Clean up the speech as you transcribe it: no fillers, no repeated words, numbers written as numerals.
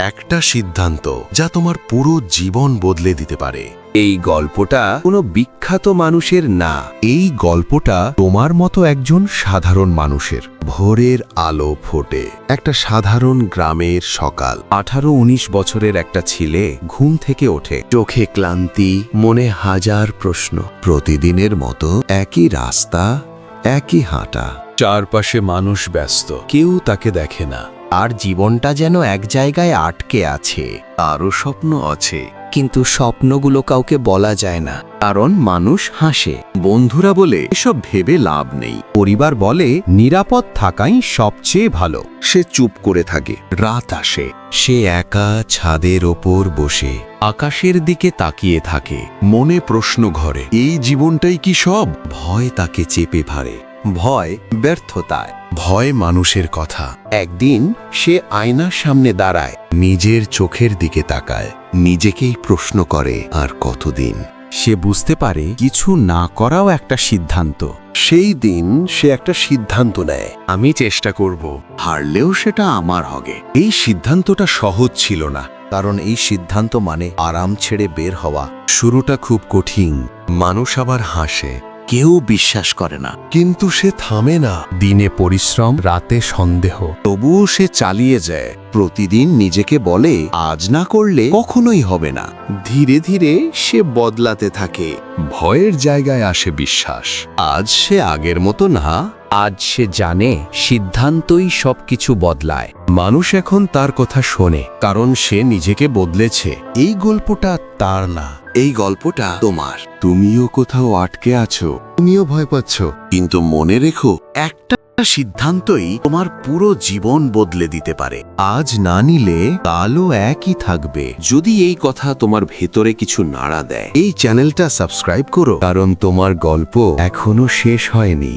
একটা সিদ্ধান্ত যা তোমার পুরো জীবন বদলে দিতে পারে। এই গল্পটা কোনো বিখ্যাত মানুষের না। এই গল্পটা তোমার মতো একজন সাধারণ মানুষের। ভোরের আলো ফোটে একটা সাধারণ গ্রামের সকাল। 18-19 বছরের একটা ছেলে ঘুম থেকে ওঠে। চোখে ক্লান্তি, মনে হাজার প্রশ্ন। প্রতিদিনের মতো একই রাস্তা, একই হাঁটা। চারপাশে মানুষ ব্যস্ত, কেউ তাকে দেখে না। আর জীবনটা যেন এক জায়গায় আটকে আছে। আরও স্বপ্ন আছে, কিন্তু স্বপ্নগুলো কাউকে বলা যায় না। কারণ মানুষ হাসে। বন্ধুরা বলে এসব ভেবে লাভ নেই। পরিবার বলে নিরাপদ থাকাই সবচেয়ে ভালো। সে চুপ করে থাকে। রাত আসে, সে একা ছাদের ওপর বসে আকাশের দিকে তাকিয়ে থাকে। মনে প্রশ্ন ঘরে, এই জীবনটাই কি সব? ভয় তাকে চেপে ধরে। ভয় ব্যর্থতায়, ভয় মানুষের কথা। একদিন সে আয়নার সামনে দাঁড়ায়, নিজের চোখের দিকে তাকায়, নিজেকেই প্রশ্ন করে আর কতদিন। সে বুঝতে পারে কিছু না করাও একটা সিদ্ধান্ত। সেই দিন সে একটা সিদ্ধান্ত নেয়, আমি চেষ্টা করব, হারলেও সেটা আমার হবে। এই সিদ্ধান্তটা সহজ ছিল না, কারণ এই সিদ্ধান্ত মানে আরাম ছেড়ে বের হওয়া। শুরুটা খুব কঠিন, মানুষ আবার হাসে, কেউ বিশ্বাস করে না। কিন্তু সে থামে না। দিনে পরিশ্রম, রাতে সন্দেহ। তবুও সে চালিয়ে যায়। প্রতিদিন নিজেকে বলে, আজ না করলে কখনোই হবে না। ধীরে ধীরে সে বদলাতে থাকে। ভয়ের জায়গায় আসে বিশ্বাস। আজ সে আগের মতো না। আজ সে জানে সিদ্ধান্তই সবকিছু বদলায়। মানুষ এখন তার কথা শোনে, কারণ সে নিজেকে বদলেছে। এই গল্পটা তার না, এই গল্পটা তোমার। তুমিও কোথাও আটকে আছো, তুমিও ভয় পাচ্ছ, কিন্তু মনে রেখো, একটা সিদ্ধান্তই তোমার পুরো জীবন বদলে দিতে পারে। আজ না নিলে কালও একই থাকবে। যদি এই কথা তোমার ভেতরে কিছু নাড়া দেয়, এই চ্যানেলটা সাবস্ক্রাইব করো, কারণ তোমার গল্প এখনো শেষ হয়নি।